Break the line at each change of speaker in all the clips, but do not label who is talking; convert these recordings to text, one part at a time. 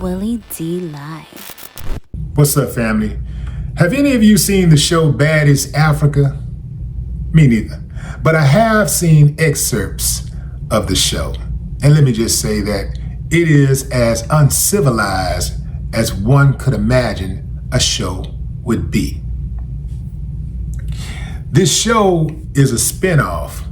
Willie D Live.
What's up, family? Have any of you seen the show Baddies Africa? Me neither. But I have seen excerpts of the show. And let me just say that it is as uncivilized as one could imagine a show would be. This show is a spinoff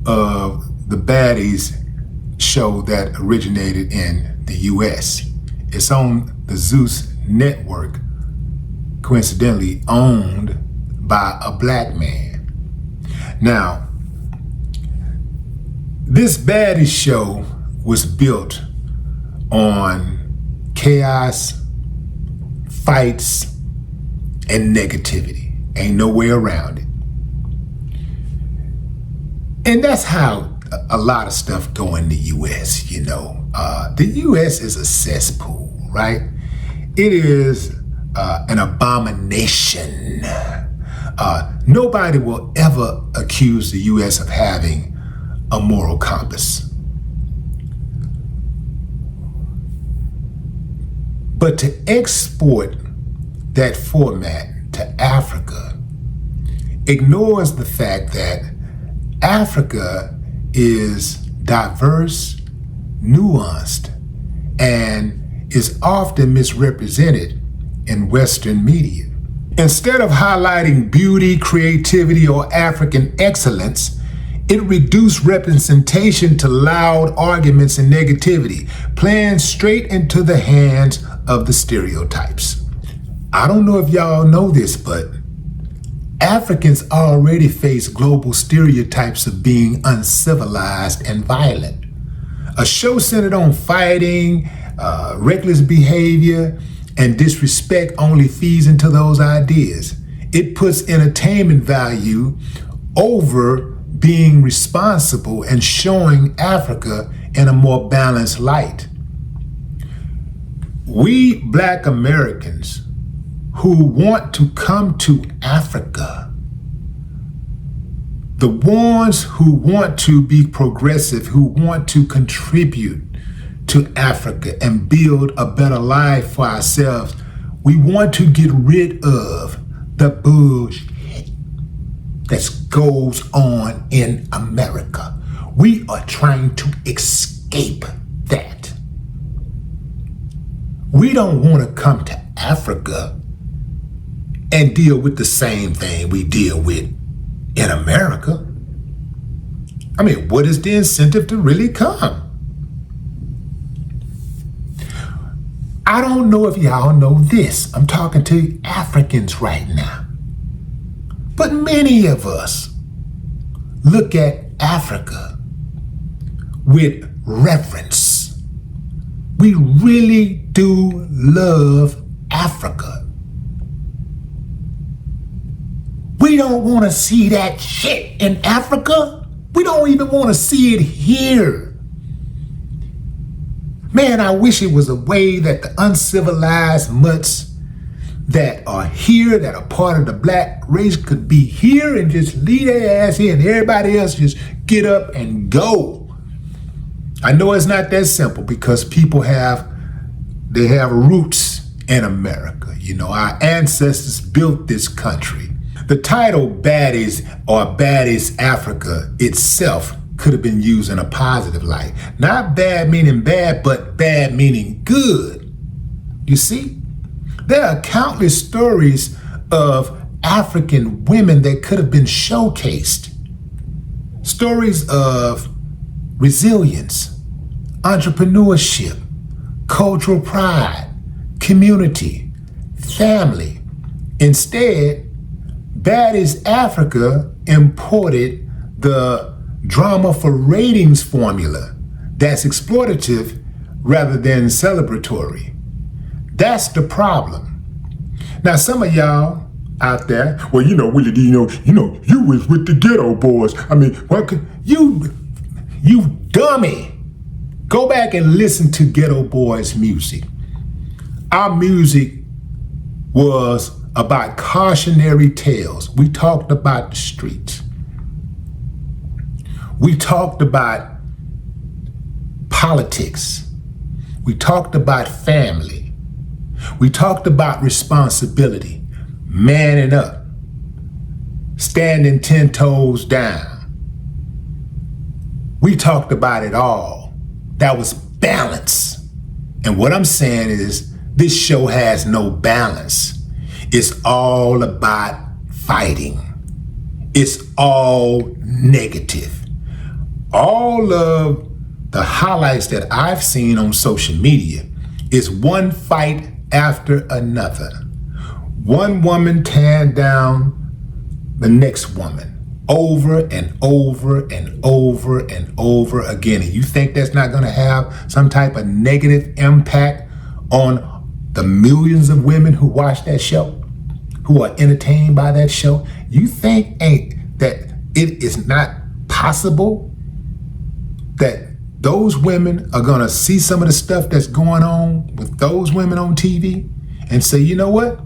of the Baddies show that originated in the US. It's on the Zeus network, coincidentally owned by a black man. Now, this Baddies show was built on chaos, fights, and negativity. Ain't no way around it. And that's how a lot of stuff go in the US, you know. The US is a cesspool, right? It is an abomination. Nobody will ever accuse the US of having a moral compass. But to export that format to Africa ignores the fact that Africa is diverse, nuanced, and is often misrepresented in Western media. Instead of highlighting beauty, creativity, or African excellence, it reduced representation to loud arguments and negativity, playing straight into the hands of the stereotypes. I don't know if y'all know this, but Africans already face global stereotypes of being uncivilized and violent. A show centered on fighting, reckless behavior, and disrespect only feeds into those ideas. It puts entertainment value over being responsible and showing Africa in a more balanced light. We Black Americans who want to come to Africa, the ones who want to be progressive, who want to contribute to Africa and build a better life for ourselves, we want to get rid of the bullshit that goes on in America. We are trying to escape that. We don't want to come to Africa and deal with the same thing we deal with in America. I mean, what is the incentive to really come? I don't know if y'all know this. I'm talking to Africans right now. But many of us look at Africa with reverence. We really do love Africa. We don't want to see that shit in Africa. We don't even want to see it here. Man, I wish it was a way that the uncivilized mutts that are here, that are part of the black race, could be here and just leave their ass here and everybody else just get up and go. I know it's not that simple because people have roots in America. You know, our ancestors built this country. The title Baddies or Baddies Africa itself could have been used in a positive light. Not bad meaning bad, but bad meaning good. You see? There are countless stories of African women that could have been showcased. Stories of resilience, entrepreneurship, cultural pride, community, family. Instead, Baddies Africa imported the drama for ratings formula that's exploitative rather than celebratory. That's the problem. Now, some of y'all out there, well, you know, Willie D, you was with the Ghetto Boys. I mean, what could you dummy? Go back and listen to Ghetto Boys music. Our music was about cautionary tales. We talked about the streets. We talked about politics. We talked about family. We talked about responsibility, manning up, standing 10 toes down. We talked about it all. That was balance. And what I'm saying is this show has no balance. It's all about fighting. It's all negative. All of the highlights that I've seen on social media is one fight after another. One woman tearing down the next woman over and over and over and over again. And you think that's not going to have some type of negative impact on the millions of women who watch that show, who are entertained by that show? You think that it is not possible that those women are going to see some of the stuff that's going on with those women on TV and say, you know what?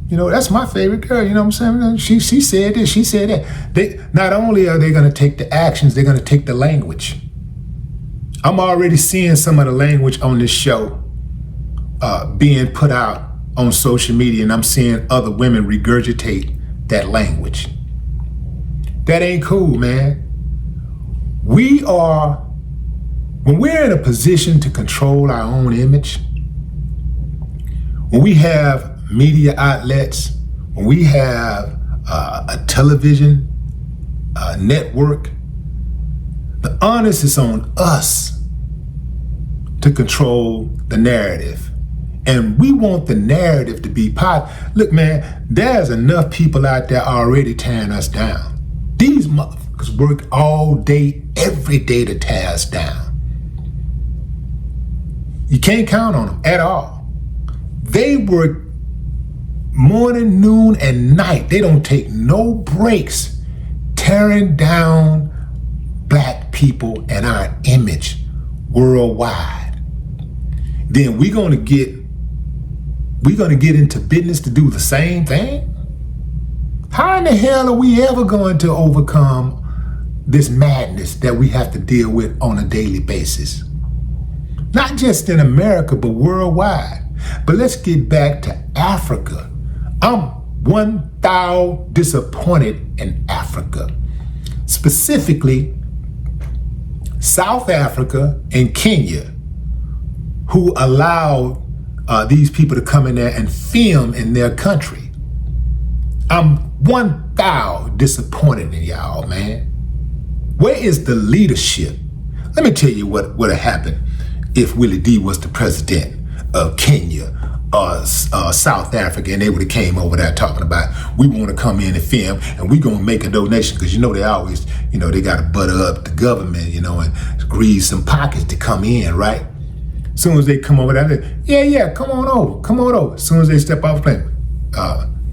You know, that's my favorite girl. You know what I'm saying? She said this, she said that. Not only are they going to take the actions, they're going to take the language. I'm already seeing some of the language on this show being put out on social media, and I'm seeing other women regurgitate that language. That ain't cool, man. When we're in a position to control our own image, when we have media outlets, when we have a television network, the onus is on us to control the narrative. And we want the narrative to be positive. Look, man, there's enough people out there already tearing us down. These motherfuckers work all day, every day to tear us down. You can't count on them at all. They work morning, noon, and night. They don't take no breaks tearing down black people and our image worldwide. Then we're gonna get into business to do the same thing? How in the hell are we ever going to overcome this madness that we have to deal with on a daily basis? Not just in America, but worldwide. But let's get back to Africa. I'm 1,000 disappointed in Africa. Specifically, South Africa and Kenya, who allowed these people to come in there and film in their country. I'm 1,000 disappointed in y'all, man. Where is the leadership? Let me tell you what would have happened if Willie D was the president of Kenya or South Africa, and they would have came over there talking about, we want to come in and film, and we going to make a donation, because they always, they got to butter up the government, and grease some pockets to come in, right? As soon as they come over there, yeah, come on over. As soon as they step off the plane,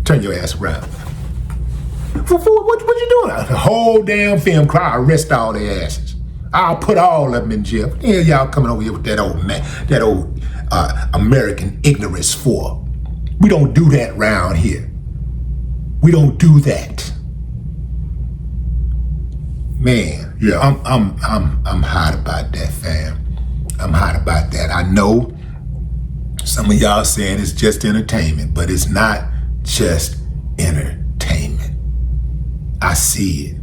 turn your ass around. What you doing? The whole damn film crew, I arrest all their asses. I'll put all of them in jail. What the hell y'all coming over here with that old man, that old American ignorance for? We don't do that round here. We don't do that. Man, yeah, I'm hot about that, fam. I'm hot about that. I know some of y'all saying it's just entertainment, but it's not just entertainment. I see it.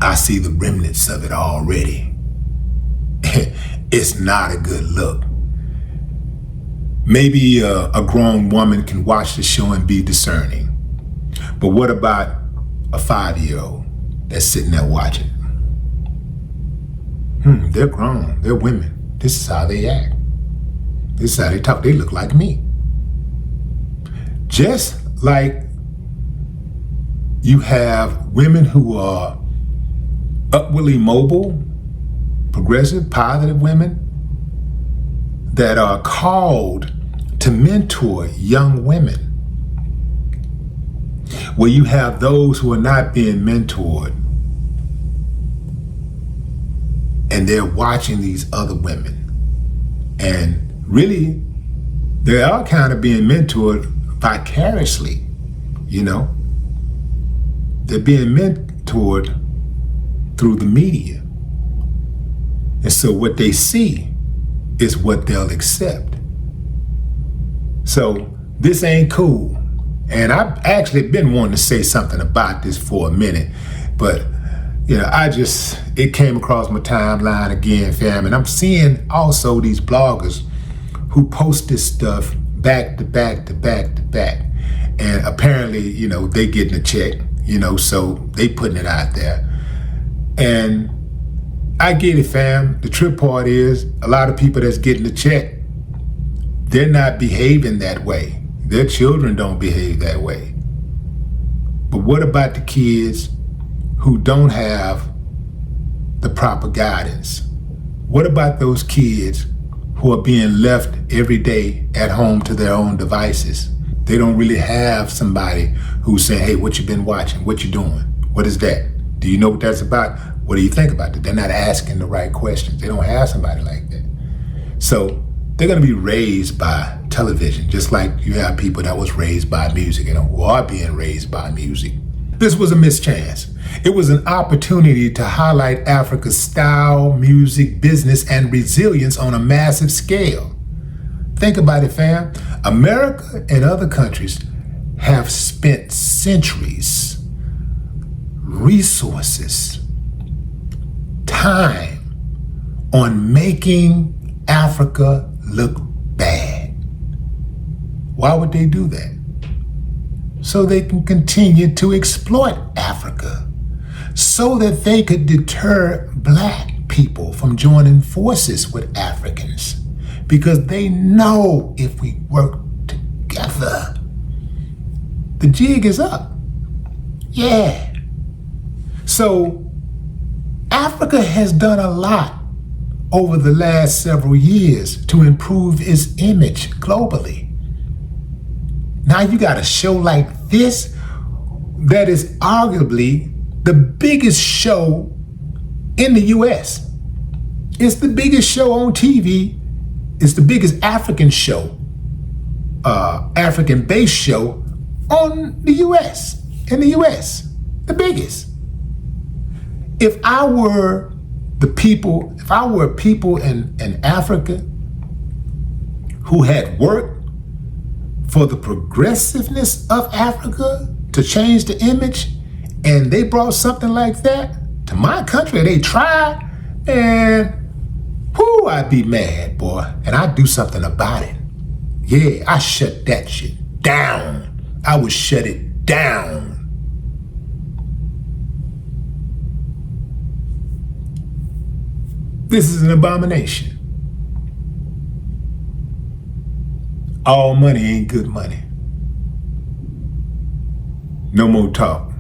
I see the remnants of it already. It's not a good look. Maybe a grown woman can watch the show and be discerning. But what about a 5-year-old that's sitting there watching? They're grown. They're women. This is how they act. This is how they talk. They look like me. Just like you have women who are upwardly mobile, progressive, positive women that are called to mentor young women. Where you have those who are not being mentored and they're watching these other women. And really, they are kind of being mentored vicariously, They're being mentored through the media. And so what they see is what they'll accept. So this ain't cool. And I've actually been wanting to say something about this for a minute, but it came across my timeline again, fam, and I'm seeing also these bloggers who post this stuff back to back to back to back. And apparently, they getting a check, so they putting it out there. And I get it, fam. The trip part is a lot of people that's getting the check, they're not behaving that way. Their children don't behave that way. But what about the kids who don't have the proper guidance? What about those kids who are being left every day at home to their own devices? They don't really have somebody who's saying, hey, what you been watching? What you doing? What is that? Do you know what that's about? What do you think about it? They're not asking the right questions. They don't have somebody like that. So they're going to be raised by television, just like you have people that was raised by music and who are being raised by music. This was a mischance. It was an opportunity to highlight Africa's style, music, business, and resilience on a massive scale. Think about it, fam. America and other countries have spent centuries, resources, time on making Africa look bad. Why would they do that? So they can continue to exploit Africa, so that they could deter black people from joining forces with Africans, because they know if we work together, the jig is up. Yeah. So Africa has done a lot over the last several years to improve its image globally. Now you got a show like this that is arguably the biggest show in the US. It's the biggest show on TV. It's the biggest African show, African-based show on the US, in the US, the biggest. If I were people in Africa who had worked for the progressiveness of Africa to change the image, and they brought something like that to my country, they tried, and I'd be mad, boy, and I'd do something about it. Yeah, I shut that shit down. I would shut it down. This is an abomination. All money ain't good money. No more talk.